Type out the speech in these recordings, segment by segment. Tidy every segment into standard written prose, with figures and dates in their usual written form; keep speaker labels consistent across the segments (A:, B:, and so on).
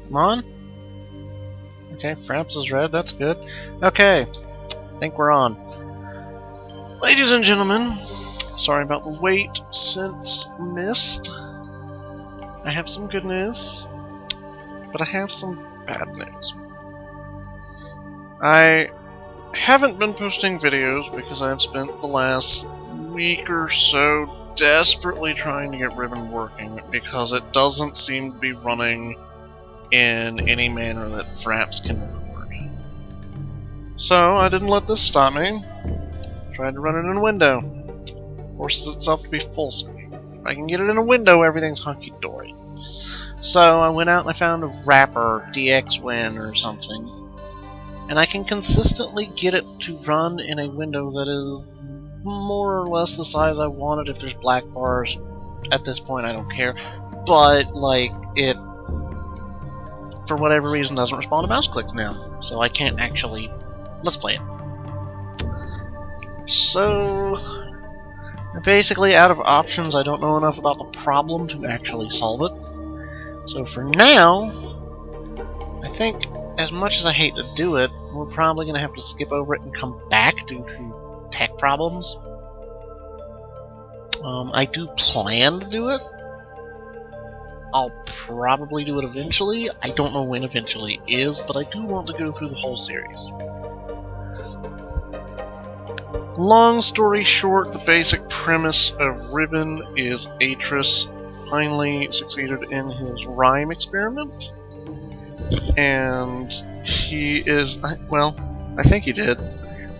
A: Come on. Okay, Fraps is red, that's good. Okay, I think we're on. Ladies and gentlemen, sorry about the wait since Myst. I have some good news, but I have some bad news. I haven't been posting videos because I've spent the last week or so desperately trying to get Riven working because it doesn't seem to be running in any manner that Fraps can record. So I didn't let this stop me. Tried to run it in a window. Forces itself to be full screen. If I can get it in a window, everything's hunky-dory. So I went out and I found a wrapper, DXWin or something, and I can consistently get it to run in a window that is more or less the size I wanted. If there's black bars, at this point I don't care, but like it, for whatever reason, doesn't respond to mouse clicks now, so I can't actually let's play it. So basically, out of options, I don't know enough about the problem to actually solve it. So for now, I think, as much as I hate to do it, we're probably going to have to skip over it and come back due to tech problems. I do plan to do it. I'll probably do it eventually. I don't know when eventually is, but I do want to go through the whole series. Long story short, the basic premise of Riven is Atris finally succeeded in his rhyme experiment, and he is, well, I think he did.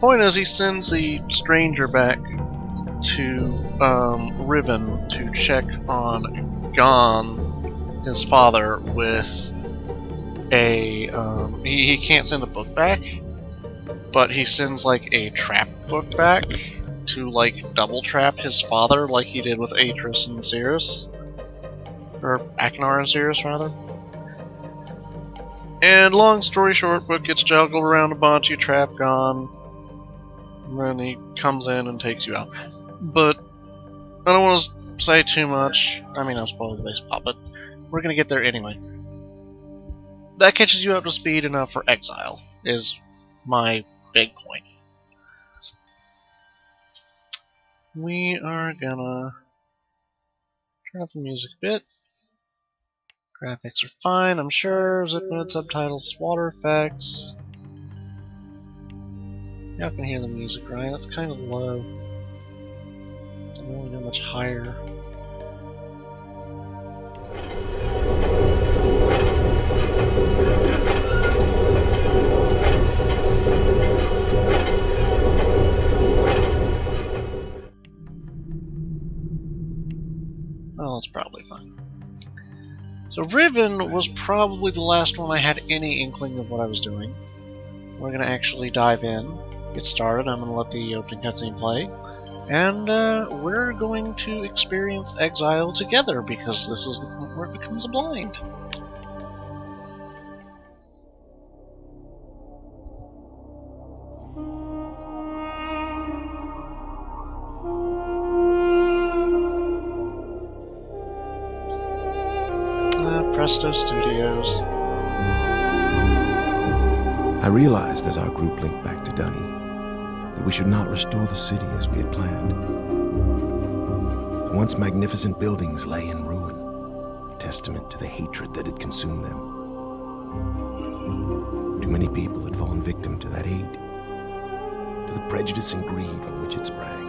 A: Point is, he sends the stranger back to Riven to check on Gon, his father, with a, he can't send a book back, but he sends like a trap book back to like double trap his father like he did with Atris and Cirrus. Or Akinar and Cirrus, rather. And long story short, book gets juggled around a bunch, you trap Gon, and then he comes in and takes you out. But I don't want to say too much. I mean, I'll spoil the base plot, but we're gonna get there anyway. That catches you up to speed enough for Exile, is my big point. We are gonna turn up the music a bit. Graphics are fine, I'm sure. Zip mode, subtitles, water effects. Y'all can hear the music, right? That's kind of low. Don't really go much higher. Oh, that's probably fine. So Riven was probably the last one I had any inkling of what I was doing. We're going to actually dive in, get started. I'm going to let the opening cutscene play, and we're going to experience Exile together, because this is the point where it becomes a blind. Presto Studios.
B: I realized as our group linked back to Dunny that we should not restore the city as we had planned. The once magnificent buildings lay in ruin, testament to the hatred that had consumed them. Too many people had fallen victim to that hate, to the prejudice and greed from which it sprang.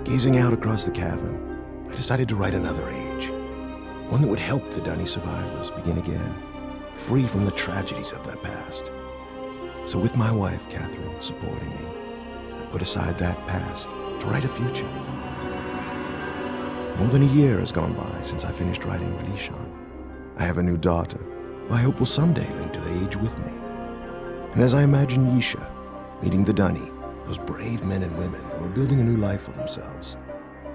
B: Gazing out across the cavern, I decided to write another age, one that would help the Dunny survivors begin again, free from the tragedies of their past. So with my wife, Catherine, supporting me, I put aside that past to write a future. More than a year has gone by since I finished writing Rishon. I have a new daughter, who I hope will someday link to that age with me. And as I imagine Yisha meeting the Dunny, those brave men and women who are building a new life for themselves,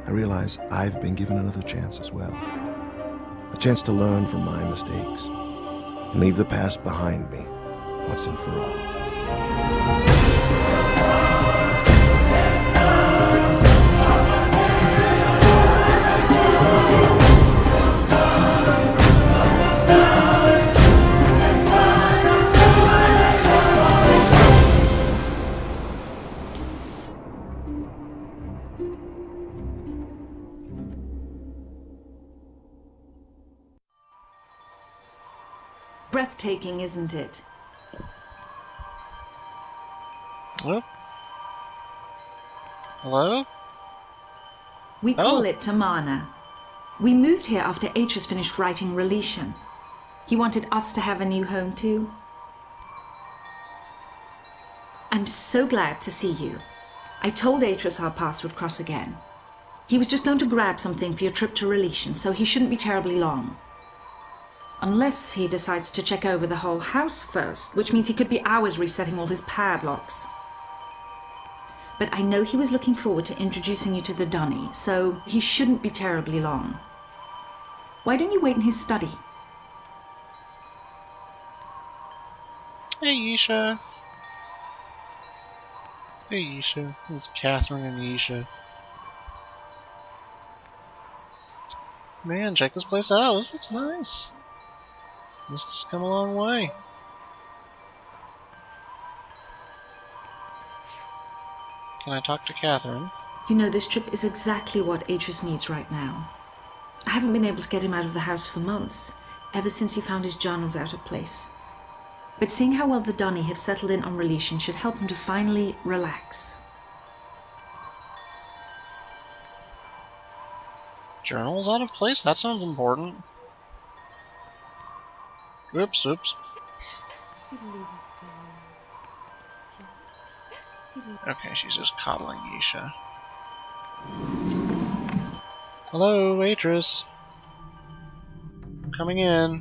B: I realize I've been given another chance as well. A chance to learn from my mistakes and leave the past behind me once and for all.
C: breathtaking, isn't it?
A: Oh. Hello?
C: We call it Tamana. We moved here after Atreus finished writing Relation. He wanted us to have a new home too. I'm so glad to see you. I told Atreus our paths would cross again. He was just going to grab something for your trip to Relation, so he shouldn't be terribly long. Unless he decides to check over the whole house first, which means he could be hours resetting all his padlocks. But I know he was looking forward to introducing you to the Dunny, so he shouldn't be terribly long. Why don't you wait in his study?
A: Hey, Yisha. Hey, Yisha. This is Catherine and Yisha. Man, check this place out. This looks nice. Myst has come a long way. Can I talk to Catherine?
C: You know, this trip is exactly what Atreus needs right now. I haven't been able to get him out of the house for months, ever since he found his journals out of place. But seeing how well the Dunny have settled in on Relation should help him to finally relax.
A: Journals out of place? That sounds important. Oops. Okay, she's just coddling Yisha. Hello, waitress. I'm coming in.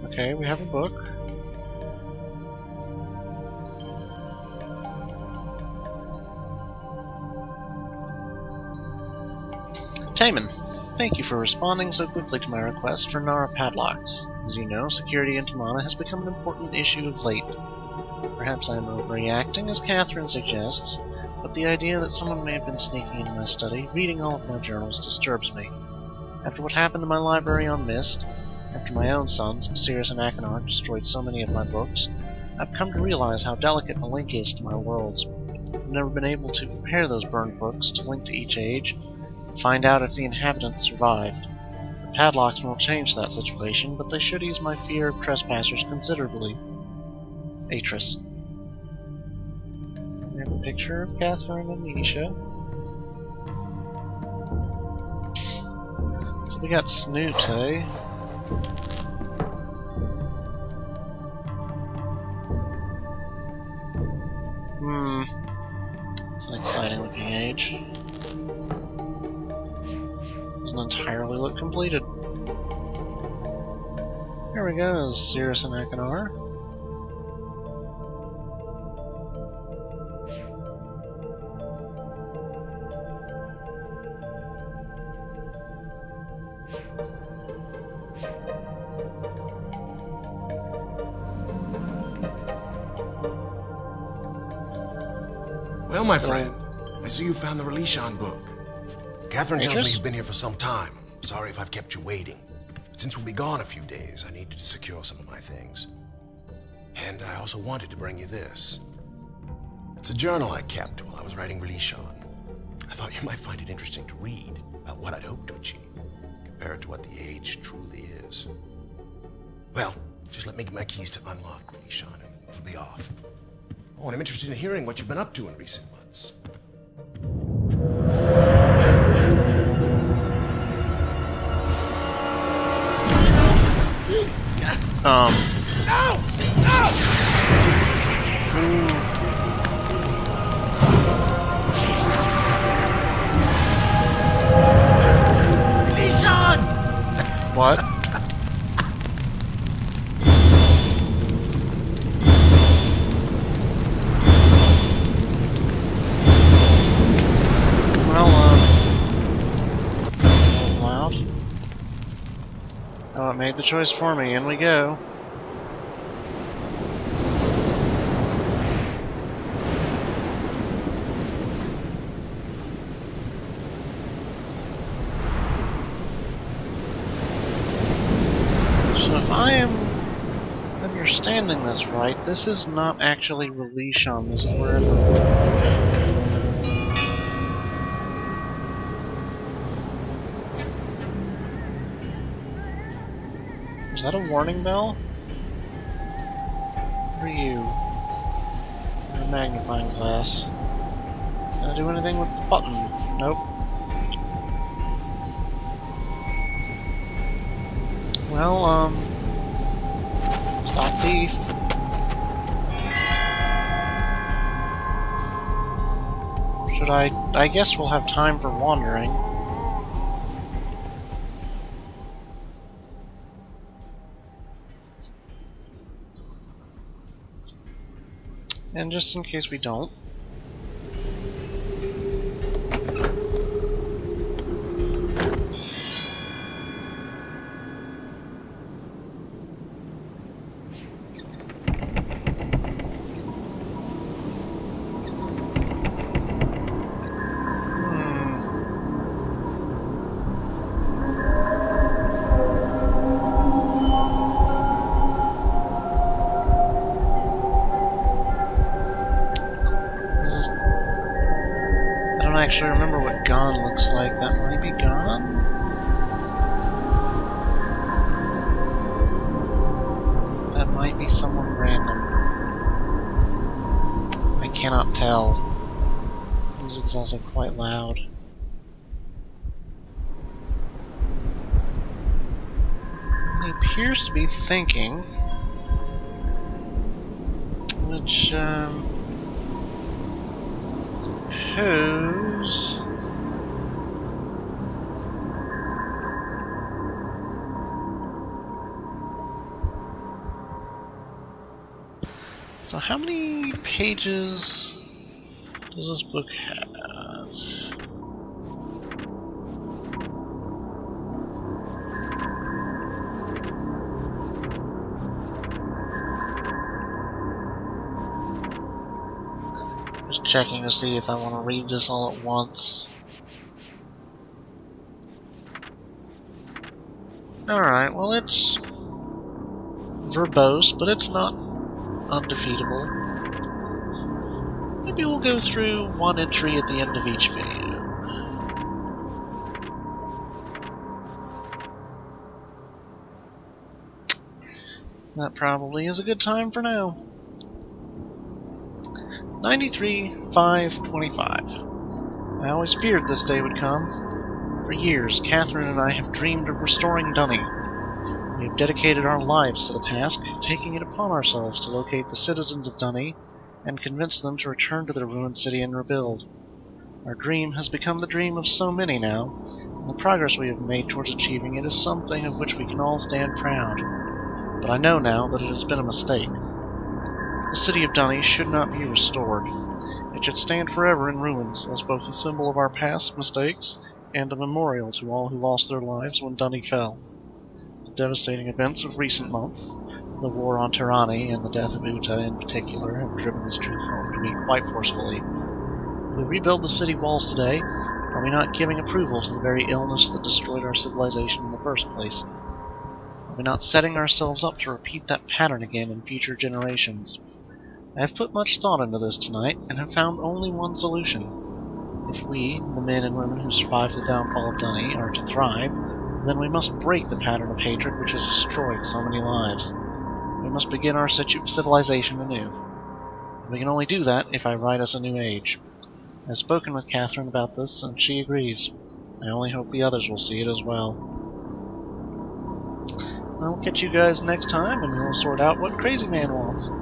A: Okay, we have a book. Taman, thank you for responding so quickly to my request for Nara padlocks. As you know, security in Tamana has become an important issue of late. Perhaps I am overreacting, as Catherine suggests, but the idea that someone may have been sneaking into my study, reading all of my journals, disturbs me. After what happened to my library on Myst, after my own sons, Sirius and Achenar, destroyed so many of my books, I've come to realize how delicate the link is to my worlds. I've never been able to compare those burned books to link to each age, and find out if the inhabitants survived. The padlocks won't change that situation, but they should ease my fear of trespassers considerably. Atreus. We have a picture of Catherine and Yisha. So we got Snoops, eh? It's an exciting looking age. Doesn't entirely look completed. Here we go, is Sirius and Achenar.
B: Well, my friend, I see you found the Relation book. Catherine tells me you've been here for some time. I'm sorry if I've kept you waiting. But since we'll be gone a few days, I needed to secure some of my things. And I also wanted to bring you this. It's a journal I kept while I was writing Relation. I thought you might find it interesting to read about what I'd hoped to achieve, compared to what the age truly is. Well, just let me get my keys to unlock Relation and we'll be off. Oh, and I'm interested in hearing what you've been up to in recent months.
A: No!
B: No! Relation!
A: What? Oh, it made the choice for me. In we go. So if I am understanding this right, this is not actually Relation. This is where that a warning bell? What are you? A magnifying glass. Can I do anything with the button? Nope. Well, stop thief. Should I guess we'll have time for wandering. And just in case we don't. I don't actually remember what Gone looks like. That might be Gone? That might be someone random. I cannot tell. The music's also quite loud. He appears to be thinking, which, suppose... So how many pages does this book have? Just checking to see if I want to read this all at once. Alright, well it's verbose, but it's not undefeatable. Maybe we'll go through one entry at the end of each video. That probably is a good time for now. 93-5-25. I always feared this day would come. For years, Catherine and I have dreamed of restoring Dunny. We have dedicated our lives to the task, taking it upon ourselves to locate the citizens of Dunny and convince them to return to their ruined city and rebuild. Our dream has become the dream of so many now, and the progress we have made towards achieving it is something of which we can all stand proud. But I know now that it has been a mistake. The city of Dunny should not be restored. It should stand forever in ruins, as both a symbol of our past mistakes and a memorial to all who lost their lives when Dunny fell. The devastating events of recent months, the war on Tyranny and the death of Uta in particular, have driven this truth home to me quite forcefully. If we rebuild the city walls today, are we not giving approval to the very illness that destroyed our civilization in the first place? Are we not setting ourselves up to repeat that pattern again in future generations? I have put much thought into this tonight, and have found only one solution. If we, the men and women who survived the downfall of Dunny, are to thrive, then we must break the pattern of hatred which has destroyed so many lives. We must begin our civilization anew. We can only do that if I write us a new age. I have spoken with Catherine about this, and she agrees. I only hope the others will see it as well. I'll catch you guys next time, and we'll sort out what Crazy Man wants.